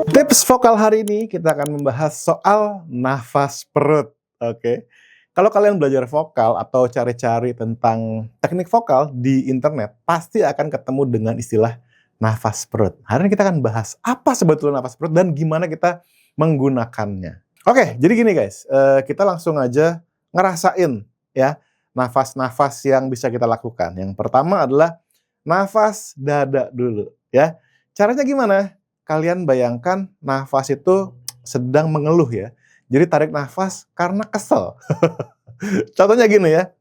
Tips vokal hari ini kita akan membahas soal nafas perut. Oke. Kalau kalian belajar vokal atau cari-cari tentang teknik vokal di internet, pasti akan ketemu dengan istilah nafas perut. Hari ini kita akan bahas apa sebetulnya nafas perut dan gimana kita menggunakannya. Oke, jadi gini guys, kita langsung aja ngerasain ya nafas-nafas yang bisa kita lakukan. Yang pertama adalah nafas dada dulu ya. Caranya gimana? Kalian bayangkan nafas itu sedang mengeluh ya. Jadi tarik nafas karena kesel. Contohnya gini ya.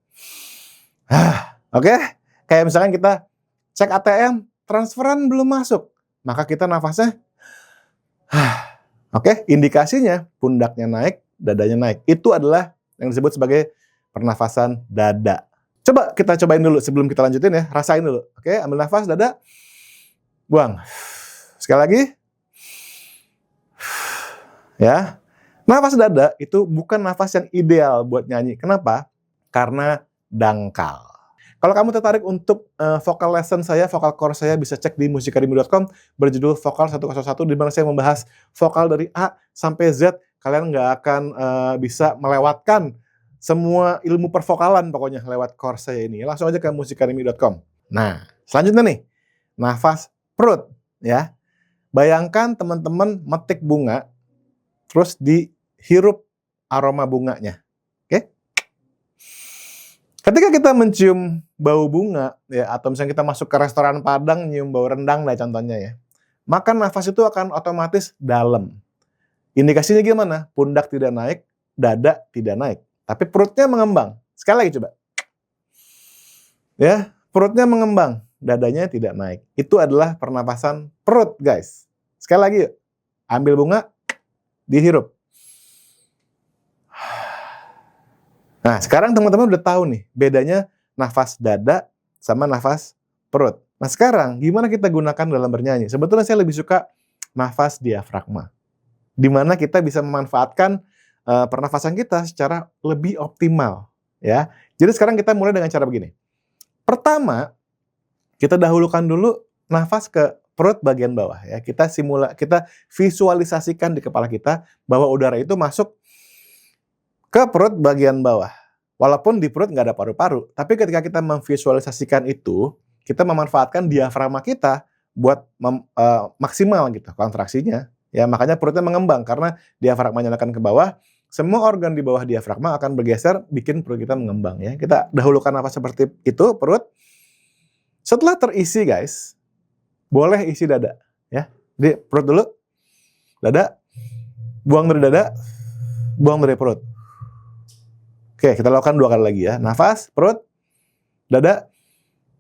Oke, kayak misalkan kita cek ATM, transferan belum masuk. Maka kita nafasnya Oke, indikasinya pundaknya naik, dadanya naik. Itu adalah yang disebut sebagai pernafasan dada. Coba kita cobain dulu sebelum kita lanjutin ya. Rasain dulu. Oke, ambil nafas dada. Buang. Sekali lagi. Ya. Nafas dada itu bukan nafas yang ideal buat nyanyi. Kenapa? Karena dangkal. Kalau kamu tertarik untuk vokal lesson saya, vokal course saya, bisa cek di musikacademy.com berjudul Vokal 101, di mana saya membahas vokal dari A sampai Z. Kalian nggak akan bisa melewatkan semua ilmu pervokalan pokoknya lewat course saya ini. Langsung aja ke musikacademy.com. Nah, selanjutnya nih, nafas perut ya. Bayangkan teman-teman metik bunga, terus dihirup aroma bunganya. Oke? Ketika kita mencium bau bunga, ya, atau misalnya kita masuk ke restoran Padang, nyium bau rendang lah contohnya ya, maka nafas itu akan otomatis dalam. Indikasinya gimana? Pundak tidak naik, dada tidak naik. Tapi perutnya mengembang. Sekali lagi coba. Ya, perutnya mengembang. Dadanya tidak naik. Itu adalah pernapasan perut, guys. Sekali lagi yuk. Ambil bunga, dihirup. Nah, sekarang teman-teman udah tahu nih, bedanya nafas dada sama nafas perut. Nah, sekarang gimana kita gunakan dalam bernyanyi? Sebetulnya saya lebih suka nafas diafragma. Di mana kita bisa memanfaatkan pernafasan kita secara lebih optimal. Ya. Jadi sekarang kita mulai dengan cara begini. Pertama, kita dahulukan dulu nafas ke perut bagian bawah ya. Kita visualisasikan di kepala kita bahwa udara itu masuk ke perut bagian bawah. Walaupun di perut nggak ada paru-paru, tapi ketika kita memvisualisasikan itu, kita memanfaatkan diafragma kita buat maksimal gitu kontraksinya. Ya, makanya perutnya mengembang karena diafragmanya akan ke bawah. Semua organ di bawah diafragma akan bergeser, bikin perut kita mengembang ya. Kita dahulukan nafas seperti itu, perut. Setelah terisi guys, boleh isi dada ya. Jadi perut dulu, dada, buang dari dada, buang dari perut. Oke, kita lakukan 2 kali lagi ya. Nafas, perut, dada,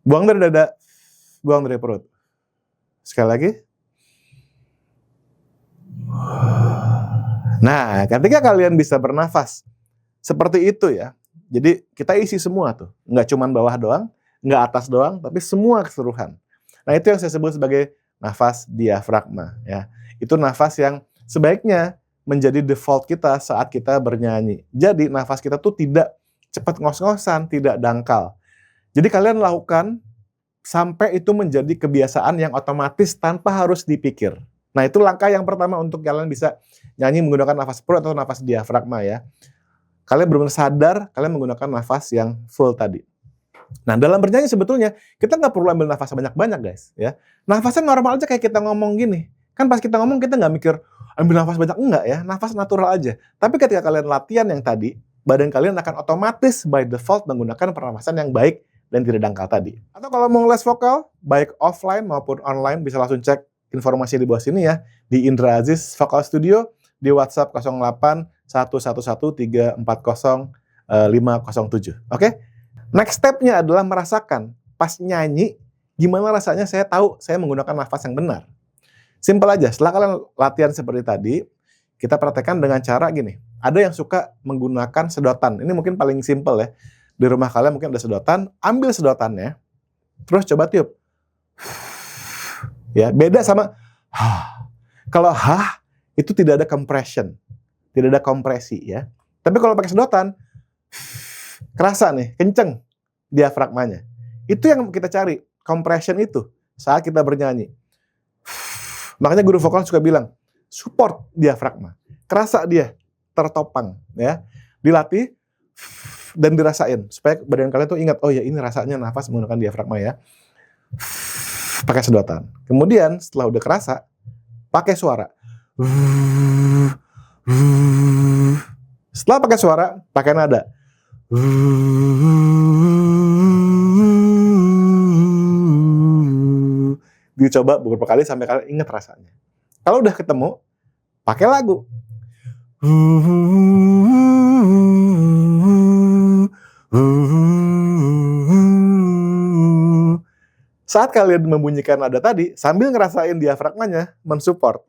buang dari dada, buang dari perut. Sekali lagi. Nah, ketika kalian bisa bernafas seperti itu ya, jadi kita isi semua tuh. Nggak cuma bawah doang, nggak atas doang, tapi semua keseluruhan. Nah, itu yang saya sebut sebagai nafas diafragma ya. Itu nafas yang sebaiknya menjadi default kita saat kita bernyanyi. Jadi nafas kita tuh tidak cepat ngos-ngosan, tidak dangkal. Jadi kalian lakukan sampai itu menjadi kebiasaan yang otomatis tanpa harus dipikir. Nah, itu langkah yang pertama untuk kalian bisa nyanyi menggunakan nafas perut atau nafas diafragma ya. Kalian benar-benar sadar kalian menggunakan nafas yang full tadi. Nah, dalam bernyanyi sebetulnya kita nggak perlu ambil nafas banyak-banyak guys ya. Nafasnya normal aja kayak kita ngomong gini. Kan pas kita ngomong kita nggak mikir ambil nafas banyak, enggak ya. Nafas natural aja. Tapi ketika kalian latihan yang tadi, badan kalian akan otomatis by default menggunakan pernafasan yang baik dan tidak dangkal tadi. Atau kalau mau les vokal, baik offline maupun online, bisa langsung cek informasi di bawah sini ya. Di Indra Aziz Vokal Studio, di WhatsApp 08 111 340 507. Oke? Next step-nya adalah merasakan pas nyanyi, gimana rasanya saya tahu saya menggunakan nafas yang benar. Simpel aja, setelah kalian latihan seperti tadi, kita praktekkan dengan cara gini. Ada yang suka menggunakan sedotan. Ini mungkin paling simpel ya. Di rumah kalian mungkin ada sedotan, ambil sedotannya, terus coba tiup. Ya, beda sama kalau itu tidak ada compression, tidak ada kompresi ya. Tapi kalau pakai sedotan, kerasa nih, kenceng diafragmanya. Itu yang kita cari, compression itu saat kita bernyanyi. Makanya guru vokal suka bilang, support diafragma. Kerasa dia tertopang, ya. Dilatih dan dirasain supaya badan kalian tuh ingat, oh ya ini rasanya nafas menggunakan diafragma ya. Pakai sedotan. Kemudian setelah udah kerasa, pakai suara. Setelah pakai suara, pakai nada. Dicoba beberapa kali sampai kalian ingat rasanya. Kalau udah ketemu, pakai lagu. Saat kalian membunyikan nada tadi, sambil ngerasain diafragmanya mensupport.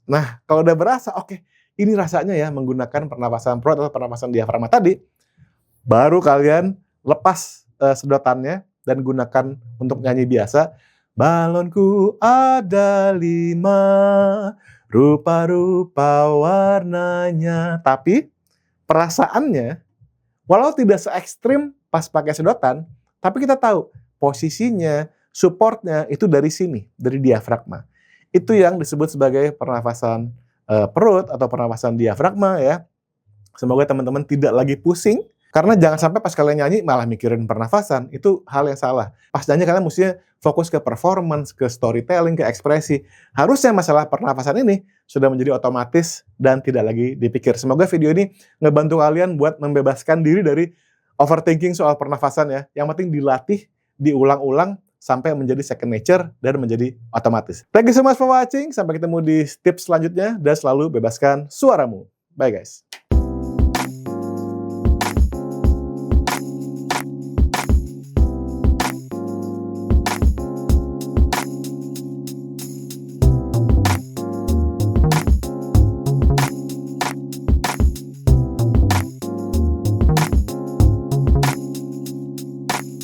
Nah, kalau udah berasa, oke, ini rasanya ya menggunakan pernapasan perut atau pernapasan diafragma tadi, baru kalian lepas sedotannya dan gunakan untuk nyanyi biasa. Balonku ada 5, rupa-rupa warnanya. Tapi perasaannya, walau tidak se ekstrim pas pakai sedotan, tapi kita tahu posisinya, supportnya itu dari sini, dari diafragma. Itu yang disebut sebagai pernafasan perut atau pernafasan diafragma ya. Semoga teman-teman tidak lagi pusing, karena jangan sampai pas kalian nyanyi malah mikirin pernafasan, itu hal yang salah. Pas nyanyi kalian mestinya fokus ke performance, ke storytelling, ke ekspresi. Harusnya masalah pernafasan ini sudah menjadi otomatis dan tidak lagi dipikir. Semoga video ini ngebantu kalian buat membebaskan diri dari overthinking soal pernafasan ya. Yang penting dilatih, diulang-ulang, sampai menjadi second nature dan menjadi otomatis. Thank you so much for watching. Sampai ketemu di tips selanjutnya dan selalu bebaskan suaramu. Bye guys.